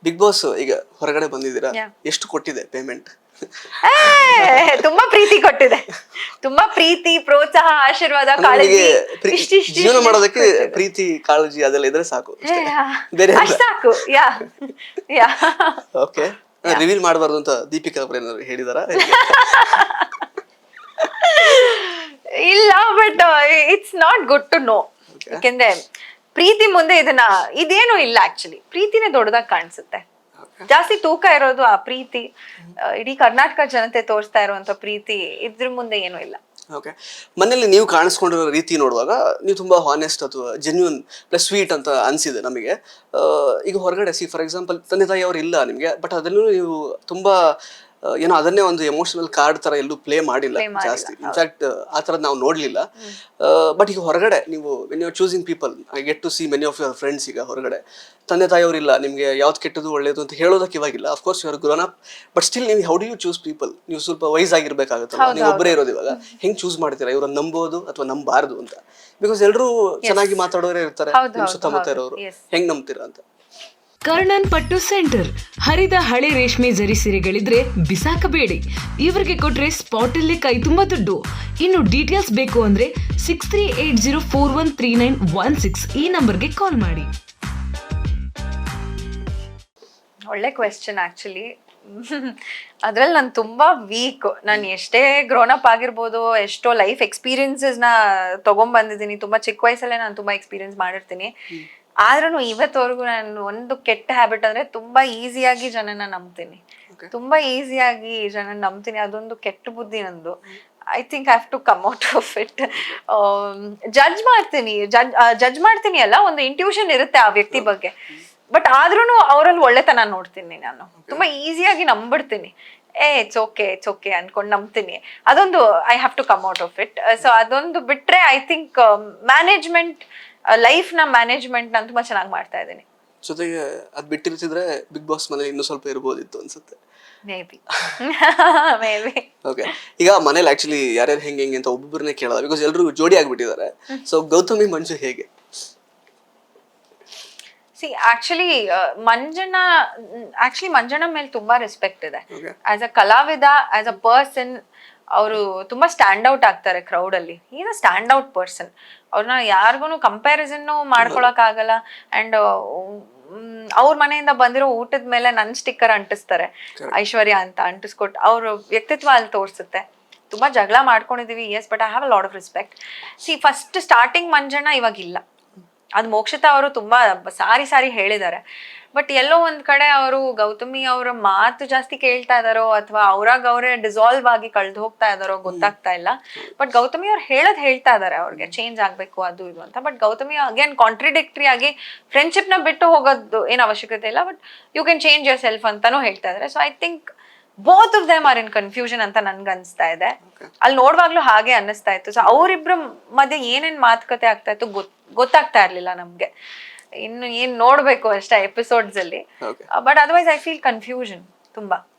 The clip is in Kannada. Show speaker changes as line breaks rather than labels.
ಬಿಗ್ ಬಾಸ್ ಈಗ ಹೊರಗಡೆ ಬಂದಿದ್ದೀರಾ,
Yeah.
ಎಷ್ಟು ಕೊಟ್ಟಿದೆ ಪೇಮೆಂಟ್?
ತುಂಬಾ ಪ್ರೀತಿ ಕೊಟ್ಟಿದೆ, ತುಂಬಾ ಪ್ರೀತಿ, ಪ್ರೋತ್ಸಾಹ, ಆಶೀರ್ವಾದ, ಕಾಳಜಿ,
ಜೀವನ ಮಾಡೋದಕ್ಕೆ ಪ್ರೀತಿ, ಕಾಳಜಿ ಅದೆಲ್ಲ ಇದ್ರೆ ಸಾಕು ಅಷ್ಟೇ, ಬೇರೆ
ಅಷ್ಟ್ ಸಾಕು. ಯಾ ಯಾ
ಓಕೆ. ರಿವೀಲ್ ಮಾಡಬಾರ್ದು ಅಂತ ದೀಪಿಕಾ ಅವ್ರು ಏನಾದ್ರು ಹೇಳಿದಾರಾ?
ಇಲ್ಲ, but it's not good to know. ಯಾಕೆಂದ್ರೆ ಪ್ರೀತಿ ಮುಂದೆ ಇದೇನು ಇಲ್ಲ. ಆಕ್ಚುಲಿ ಪ್ರೀತಿನೇ ದೊಡ್ಡದಾಗಿ ಕಾಣಿಸುತ್ತೆ. ಜಾಸ್ತಿ ತೂಕ ಇರೋದು ಆ ಪ್ರೀತಿ. ಇಡೀ ಕರ್ನಾಟಕ ಜನತೆ ತೋರಿಸ್ತಾ ಇರುವಂತ ಪ್ರೀತಿ, ಇದ್ರ ಮುಂದೆ ಏನು ಇಲ್ಲ.
ಓಕೆ. ಮನೇಲಿ ನೀವು ಕಾಣಿಸ್ಕೊಂಡಿರೋ ರೀತಿ ನೋಡುವಾಗ ನೀವು ತುಂಬಾ ಹಾನೆಸ್ಟ್ ಅಥವಾ ಜೆನ್ಯೂನ್ ಪ್ಲಸ್ ಸ್ವೀಟ್ ಅಂತ ಅನ್ಸಿದೆ ನಮಗೆ. ಈಗ ಹೊರಗಡೆ ಫಾರ್ ಎಕ್ಸಾಂಪಲ್ ತಂದೆ ತಾಯಿ ಅವ್ರು ಇಲ್ಲ ನಿಮಗೆ, ಬಟ್ ಅದನ್ನು ನೀವು ತುಂಬಾ ಏನೋ ಅದನ್ನೇ ಒಂದು ಎಮೋಷನಲ್ ಕಾರ್ಡ್ ತರ ಎಲ್ಲೂ ಪ್ಲೇ ಮಾಡಿಲ್ಲ ಜಾಸ್ತಿ. ಇನ್ಫ್ಯಾಕ್ಟ್ ಆ ಥರದ್ದು ನಾವು ನೋಡ್ಲಿಲ್ಲ. ಬಟ್ ಈಗ ಹೊರಗಡೆ ನೀವು when you are choosing people, I get to see many of your friends. ಈಗ ಹೊರಗಡೆ ತಂದೆ ತಾಯಿಯವರಿಲ್ಲ, ನಿಮಗೆ ಯಾವ್ದು ಕೆಟ್ಟದ್ದು ಒಳ್ಳೇದು ಅಂತ ಹೇಳೋದಕ್ಕೆ ಇವಾಗಿಲ್ಲ. Of course you are grown up, but still ನೀವು how do you choose people? ನೀವು ಸ್ವಲ್ಪ ವೈಸ್ ಆಗಿರ್ಬೇಕಾಗುತ್ತಲ್ಲ, ನೀವು ಒಬ್ಬರೇ ಇರೋದು ಇವಾಗ. ಹೆಂಗ್ ಚೂಸ್ ಮಾಡ್ತೀರಾ ಇವ್ರನ್ನ ನಂಬೋದು ಅಥವಾ ನಂಬಾರ್ದು ಅಂತ? ಬಿಕಾಸ್ ಎಲ್ಲರೂ ಚೆನ್ನಾಗಿ ಮಾತಾಡೋರೇ ಇರ್ತಾರೆ ನಿಮ್ ಸುತ್ತಮುತ್ತ ಇರೋರು, ಹೆಂಗ್ ನಂಬ್ತೀರಾ ಅಂತ?
ಕರ್ಣನ್ ಪಟ್ಟು ಸೆಂಟರ್. ಹರಿದ ಹಳೆ ರೇಷ್ಮೆ ಜರಿ ಸೀರೆಗಳಿದ್ರೆ ಬಿಸಾಕಬೇಡಿ, ಇವರಿಗೆ ಕೊಟ್ರೆ ಸ್ಪಾಟ್ ಅಲ್ಲೇ ಕೈ ತುಂಬಾ ದುಡ್ಡು. ಇನ್ನು ಡೀಟೇಲ್ಸ್ ಬೇಕು ಅಂದ್ರೆ 6380413916 ಈ ನಂಬರ್ಗೆ ಕಾಲ್ ಮಾಡಿ.
ಒಳ್ಳೆ ಕ್ವೆಶ್ಚನ್ ಆಕ್ಚುಲಿ. ಅದ್ರಲ್ಲಿ ನಾನು ತುಂಬಾ ವೀಕ್. ನಾನು ಎಷ್ಟೇ ಗ್ರೋನ್ ಅಪ್ ಆಗಿರ್ಬೋದು, ಎಷ್ಟೋ ಲೈಫ್ ಎಕ್ಸ್ಪೀರಿಯನ್ಸಸ್ ನ ತಗೊಂಡ್ಬಂದಿದ್ದೀನಿ, ತುಂಬಾ ಚಿಕ್ಕ ವಯಸ್ಸಲ್ಲೇ ನಾನು ತುಂಬಾ ಎಕ್ಸ್ಪೀರಿಯನ್ಸ್ ಮಾಡಿರ್ತೀನಿ. ಆದ್ರೂ ಇವತ್ತವರೆಗೂ ನಾನು ಒಂದು ಕೆಟ್ಟ ಹ್ಯಾಬಿಟ್ ಅಂದ್ರೆ ತುಂಬಾ ಈಸಿಯಾಗಿ ಜನನ ನಂಬ್ತೀನಿ. ತುಂಬಾ ಈಸಿಯಾಗಿ ಜನನ ನಂಬ್ತೀನಿ. ಅದೊಂದು ಕೆಟ್ಟ ಬುದ್ಧಿ ನಂದು. I think I have to come out of it. Judge ಮಾಡ್ತೀನಿ ಅಲ್ಲ, ಒಂದು ಇಂಟ್ಯೂಷನ್ ಇರುತ್ತೆ ಆ ವ್ಯಕ್ತಿ ಬಗ್ಗೆ. ಬಟ್ ಆದ್ರೂ ಅವರಲ್ಲಿ ಒಳ್ಳೆತನ ನೋಡ್ತೀನಿ ನಾನು. ತುಂಬಾ ಈಸಿಯಾಗಿ ನಂಬಿಡ್ತೀನಿ. ಇಟ್ಸ್ ಓಕೆ ಅನ್ಕೊಂಡು ನಂಬ್ತೀನಿ. ಅದೊಂದು I have to come out of it. So ಅದೊಂದು ಬಿಟ್ರೆ ಐ ಥಿಂಕ್ ಮ್ಯಾನೇಜ್ಮೆಂಟ್, ಲೈಫ್ ನ ಮ್ಯಾನೇಜ್ಮೆಂಟ್ ನಾನು ತುಂಬಾ ಚೆನ್ನಾಗಿ ಮಾಡ್ತಾ ಇದ್ದೀನಿ.
ಜೊತೆಗೆ ಅದ್ ಬಿಟ್ಟಿರ್ತಿದ್ರೆ ಬಿಗ್ ಬಾಸ್ ಮನೇಲಿ ಇನ್ನೂ ಸ್ವಲ್ಪ ಇರ್ಬೋದಿತ್ತು ಅನ್ಸುತ್ತೆ.
May be.
ಓಕೆ. ಈಗ ಮನೇಲಿ ಆಕ್ಚುಲಿ ಯಾರ್ಯಾರು ಹೆಂಗೆ ಅಂತ ಒಬ್ಬೊಬ್ಬರನ್ನೇ ಕೇಳೋದ, ಬಿಕಾಸ್ ಎಲ್ಲರೂ ಜೋಡಿ ಆಗ್ಬಿಟ್ಟಿದ್ದಾರೆ. ಸೊ ಗೌತಮಿ ಮಂಜು ಹೇಗೆ?
ಆಕ್ಚುಲಿ ಮಂಜಣ್ಣ ಮೇಲೆ ತುಂಬಾ ರೆಸ್ಪೆಕ್ಟ್ ಇದೆ. ಆಸ್ ಅ ಕಲಾವಿದ, ಆಸ್ ಅ ಪರ್ಸನ್ ಅವರು ತುಂಬಾ ಸ್ಟ್ಯಾಂಡ್ ಔಟ್ ಆಗ್ತಾರೆ ಕ್ರೌಡ್ ಅಲ್ಲಿ. Is a stand out person. ಅವ್ರನ್ನ ಯಾರಿಗೂ ಕಂಪ್ಯಾರಿಸನ್ ಮಾಡ್ಕೊಳಕ್ ಆಗಲ್ಲ. ಅಂಡ್ ಅವ್ರ ಮನೆಯಿಂದ ಬಂದಿರೋ ಊಟದ ಮೇಲೆ ನನ್ನ ಸ್ಟಿಕ್ಕರ್ ಅಂಟಿಸ್ತಾರೆ, ಐಶ್ವರ್ಯ ಅಂತ ಅಂಟಿಸ್ಕೊಟ್ಟು. ಅವ್ರ ವ್ಯಕ್ತಿತ್ವ ಅಲ್ಲಿ ತೋರಿಸುತ್ತೆ. ತುಂಬಾ ಜಗಳ ಮಾಡ್ಕೊಂಡಿದೀವಿ, yes, but I have a lot of respect. First starting Manjanna ಇವಾಗಿಲ್ಲ. ಅದು ಮೋಕ್ಷಿತಾ ಅವರು ತುಂಬಾ ಸಾರಿ ಹೇಳಿದ್ದಾರೆ. ಬಟ್ ಎಲ್ಲೋ ಒಂದ್ ಕಡೆ ಅವರು ಗೌತಮಿ ಅವರ ಮಾತು ಜಾಸ್ತಿ ಕೇಳ್ತಾ ಇದಾರೋ ಅಥವಾ ಅವರೇ ಡಿಸಾಲ್ವ್ ಆಗಿ ಕಳ್ದು ಹೋಗ್ತಾ ಇದಾರೋ ಗೊತ್ತಾಗ್ತಾ ಇಲ್ಲ. ಬಟ್ ಗೌತಮಿ ಅವ್ರು ಹೇಳ್ತಾ ಇದಾರೆ ಅವ್ರಿಗೆ ಚೇಂಜ್ ಆಗ್ಬೇಕು ಅದು ಇದು ಅಂತ. ಬಟ್ ಗೌತಮಿ ಅಗೇನ್ ಕಾಂಟ್ರಿಡಿಕ್ಟರಿ ಆಗಿ ಫ್ರೆಂಡ್ಶಿಪ್ ನ ಬಿಟ್ಟು ಹೋಗೋದು ಏನ್ ಅವಶ್ಯಕತೆ ಇಲ್ಲ, but you can change yourself ಅಂತಾನು ಹೇಳ್ತಾ ಇದಾರೆ. So I think both of them are in confusion ಅಂತ ನನ್ಗೆ ಅನ್ಸ್ತಾ ಇದೆ. ಅಲ್ಲಿ ನೋಡುವಾಗ್ಲೂ ಹಾಗೆ ಅನ್ನಿಸ್ತಾ ಇತ್ತು. ಸೊ ಅವರಿಬ್ರು ಮಧ್ಯೆ ಏನೇನ್ ಮಾತುಕತೆ ಆಗ್ತಾ ಇತ್ತು ಗೊತ್ತಾಗ್ತಾ ಇರ್ಲಿಲ್ಲ ನಮ್ಗೆ. ಇನ್ನು ಏನ್ ನೋಡ್ಬೇಕು ಅಷ್ಟೇ ಎಪಿಸೋಡ್ಸ್ ಅಲ್ಲಿ. But otherwise I feel confusion ತುಂಬಾ.